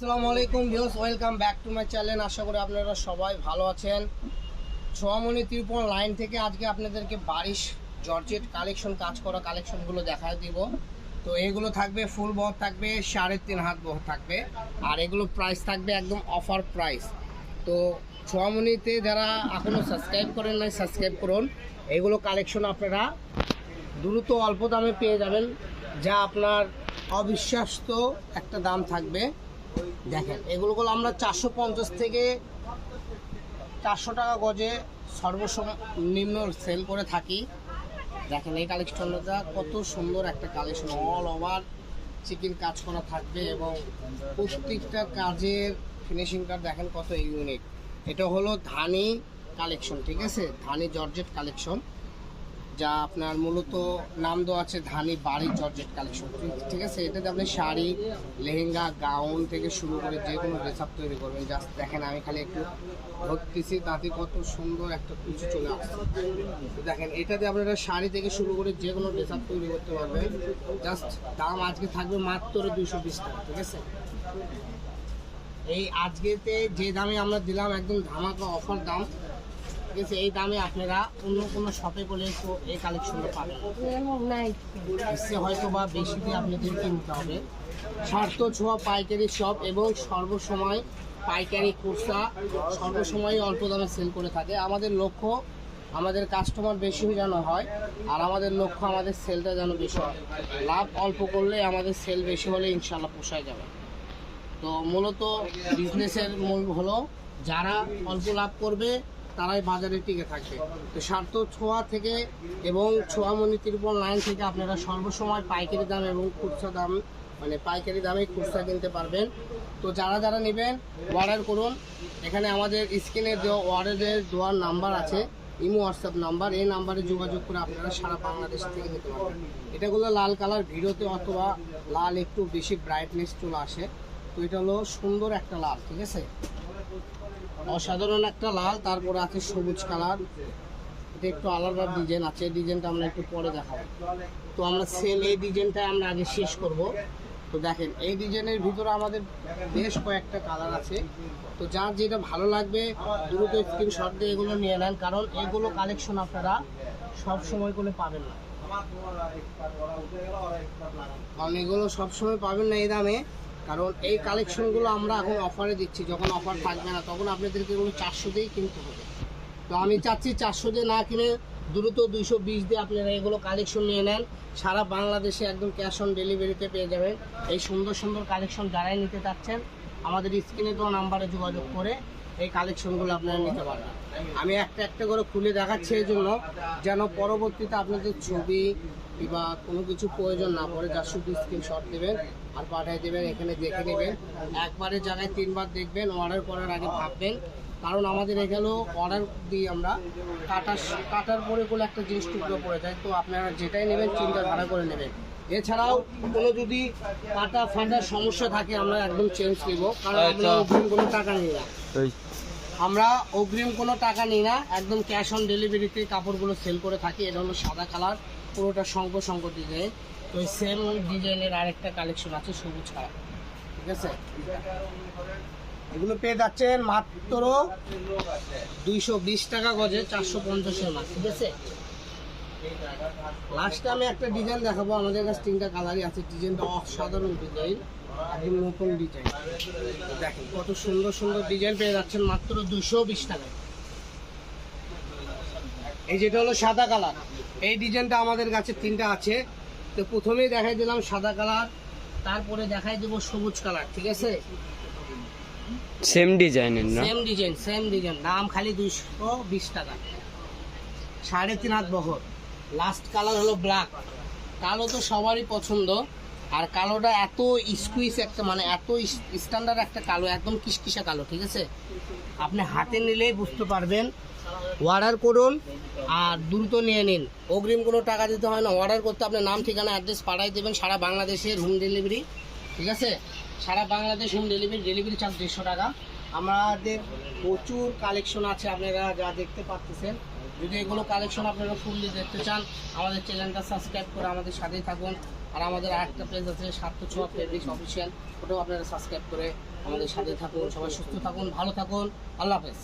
আসসালামু আলাইকুম viewers, welcome back to my channel. আশা করি আপনারা সবাই ভালো আছেন। সোয়ামণি ত্রিপুরা লাইন থেকে আজকে আপনাদেরকে বারিশ জর্জেট কালেকশন, কাজ করা কালেকশনগুলো দেখায় দিব। তো এগুলো থাকবে ফুল বহর, থাকবে 3.5 হাত বহর থাকবে, আর এগুলো প্রাইস থাকবে একদম অফার প্রাইস। তো সোয়ামণিতে যারা এখনও সাবস্ক্রাইব করেন নাই, সাবস্ক্রাইব করুন। এগুলো কালেকশন আপনারা দ্রুত অল্প দামে পেয়ে যাবেন, যা আপনার অবিশ্বাস্য একটা দাম থাকবে। দেখেন এগুলো আমরা 450 থেকে 400 টাকা গজে সর্বনিম্ন সেল করে থাকি। দেখেন এই কালেকশনটা কত সুন্দর একটা কালেকশন, অল ওভার চিকেন কাজ করা থাকবে এবং প্রত্যেকটা কাজের ফিনিশিং কাজ দেখেন কত ইউনিক। এটা হলো ধানি কালেকশন, ঠিক আছে, ধানি জর্জেট কালেকশন, যা আপনার মূলত নাম দেওয়া আছে ধানি বাড়ি জর্জেট কালেকশন, ঠিক আছে। এটাতে আপনি শাড়ি, লেহেঙ্গা, গাউন থেকে শুরু করে যে কোনো ড্রেস আপ তৈরি করবেন। জাস্ট দেখেন আমি খালি একটু ধরতেছি, তাতে কত সুন্দর একটা কুচি চলে আসছে। দেখেন এটাতে আপনারা শাড়ি থেকে শুরু করে যে কোনো ড্রেস আপ তৈরি করতে পারবেন। জাস্ট দাম আজকে থাকবে মাত্র 220 টাকা, ঠিক আছে। এই আজকেতে যে দামে আমরা দিলাম একদম ধামাকা অফার দাম, ঠিক আছে। এই দামে আপনারা অন্য কোনো শপে বলে তো এই কালেকশনটা পাবেন এসে হয়তো বা বেশি দিয়ে আপনাদের কিনতে হবে। স্বার্থ ছোঁয়া পাইকারি শপ এবং সর্বসময় পাইকারি খুচরা সর্বসময় অল্প দামে সেল করে থাকে। আমাদের লক্ষ্য আমাদের কাস্টমার বেশি যেন হয়, আর আমাদের লক্ষ্য আমাদের সেলটা যেন বেশি হয়। লাভ অল্প করলে আমাদের সেল বেশি হলে ইনশাল্লাহ পোষায় যাবে। তো মূলত বিজনেসের মূল হলো যারা অল্প লাভ করবে তারাই বাজারে টিকে থাকবে। তো স্বার্থ ছোঁয়া থেকে এবং সোয়ামণি ত্রিপুরা লাইন থেকে আপনারা সর্বসময় পাইকারি দাম এবং খুচরা দাম, মানে পাইকারি দামে খুচরা কিনতে পারবেন। তো যারা যারা নেবেন অর্ডার করুন। এখানে আমাদের স্ক্রিনে দেওয়া অর্ডারের দেওয়ার নাম্বার আছে, ইমো হোয়াটসঅ্যাপ নাম্বার, এই নাম্বারে যোগাযোগ করে আপনারা সারা বাংলাদেশ থেকে নিতে পারবেন। এটাগুলো লাল কালার ভিডিওতে অথবা লাল একটু বেশি ব্রাইটনেস চলে আসে। তো এটা হলো সুন্দর একটা লাল, ঠিক আছে, অসাধারণ একটা লাল। তারপরে আছে সবুজ কালার, এটা একটু আলাদা ডিজাইন আছে, ডিজাইনটা আমরা একটু পরে দেখাবো। তো আমরা সেল এই ডিজাইনটা আমরা আগে শেষ করব। তো দেখেন এই ডিজাইনের ভিতরে আমাদের বেশ কয়েকটা কালার আছে। তো যার যেটা ভালো লাগবে দ্রুত স্ক্রিনশট দিয়ে এগুলো নিয়ে নেন, কারণ এগুলো কালেকশন আপনারা সব সময় করে পাবেন না, কারণ এগুলো সবসময় পাবেন না এই দামে। কারণ এই কালেকশনগুলো আমরা এখন অফারে দিচ্ছি, যখন অফার থাকবে না তখন আপনাদেরকে এগুলো 400 দিয়েই কিনতে হবে। তো আমি চাচ্ছি 400 দিয়ে না কিনে দ্রুত 220 দিয়ে আপনারা এগুলো কালেকশন নিয়ে নেন। সারা বাংলাদেশে একদম ক্যাশ অন ডেলিভারিতে পেয়ে যাবেন এই সুন্দর সুন্দর কালেকশন। যারাই নিতে চাচ্ছেন আমাদের স্ক্রিনে দেওয়া নাম্বারে যোগাযোগ করে এই কালেকশনগুলো আপনারা নিতে পারবেন। আমি একটা একটা করে খুলে দেখাচ্ছি এই জন্য যেন পরবর্তীতে আপনাদের ছবি বা কোনো কিছু প্রয়োজন না পড়ে। যার শুধু স্ক্রিনশট দেবেন আর পাঠিয়ে দেবেন, এখানে দেখে নেবেন। একবারের জায়গায় 3বার দেখবেন, অর্ডার করার আগে ভাববেন। কারণ আমাদের এখানেও অর্ডার দিই আমরা, কাটার পরে কোনো একটা জিনিস টুকরো পড়ে যায়। তো আপনারা যেটাই নেবেন চিন্তা ধারা করে নেবেন। এছাড়াও কোনো যদি কাটা ফাটার সমস্যা থাকে আমরা একদম চেঞ্জ নেব, কারণ আমরা অগ্রিম কোনো টাকা নিই না। আমরা অগ্রিম কোনো টাকা নিই না, একদম ক্যাশ অন ডেলিভারিতে কাপড়গুলো সেল করে থাকি। এটা হলো সাদা কালার, পুরোটা শঙ্খ ডিজাইন। তো এই সেম ডিজাইনের আরেকটা কালেকশন আছে সবুজ কালার, ঠিক আছে। এগুলো পেয়ে যাচ্ছেন মাত্র 220 টাকা গজে, 450-এর মাল, ঠিক আছে। লাস্টে আমি একটা ডিজাইন দেখাবো, আমাদের কাছে 3টা কালারই আছে। ডিজাইনটা অসাধারণ ডিজাইন, একদম নতুন ডিজাইন। দেখেন কত সুন্দর সুন্দর ডিজাইন পেয়ে যাচ্ছেন মাত্র 220 টাকায়। এই যেটা হলো সাদা কালার, এই ডিজাইনটা আমাদের কাছে 3টা আছে। তো প্রথমেই দেখাই দিলাম সাদা কালার, তারপরে দেখাই দেবো সবুজ কালার, ঠিক আছে। সেম ডিজাইনের না? সেম ডিজাইন, দাম খালি 220 টাকা, 3.5 হাত বহর। লাস্ট কালার হলো ব্ল্যাক, কালো তো সবারই পছন্দ। আর কালোটা এত স্কুইস একটা, মানে এত স্ট্যান্ডার্ড একটা কালো, একদম কিসকিসা কালো, ঠিক আছে। আপনি হাতে নিলেই বুঝতে পারবেন। অর্ডার করুন আর দ্রুত নিয়ে নিন, অগ্রিম কোনো টাকা দিতে হয় না। অর্ডার করতে আপনার নাম, ঠিকানা, অ্যাড্রেস পাঠাই দেবেন, সারা বাংলাদেশের হোম ডেলিভারি, ঠিক আছে। সারা বাংলাদেশ হোম ডেলিভারি চার্জ 150 টাকা। আমাদের প্রচুর কালেকশন আছে, আপনারা যা দেখতে পাচ্ছেন। যদি এগুলো কালেকশন আপনারা ফুললি দেখতে চান আমাদের চ্যানেলটা সাবস্ক্রাইব করে আমাদের সাথেই থাকুন। আর আমাদের আরেকটা পেজ আছে সার্থক ছোঁয়া ফেব্রিক্স অফিসিয়াল, ওটাও আপনারা সাবস্ক্রাইব করে আমাদের সাথে থাকুন। সবাই সুস্থ থাকুন, ভালো থাকুন, আল্লাহ হাফেজ।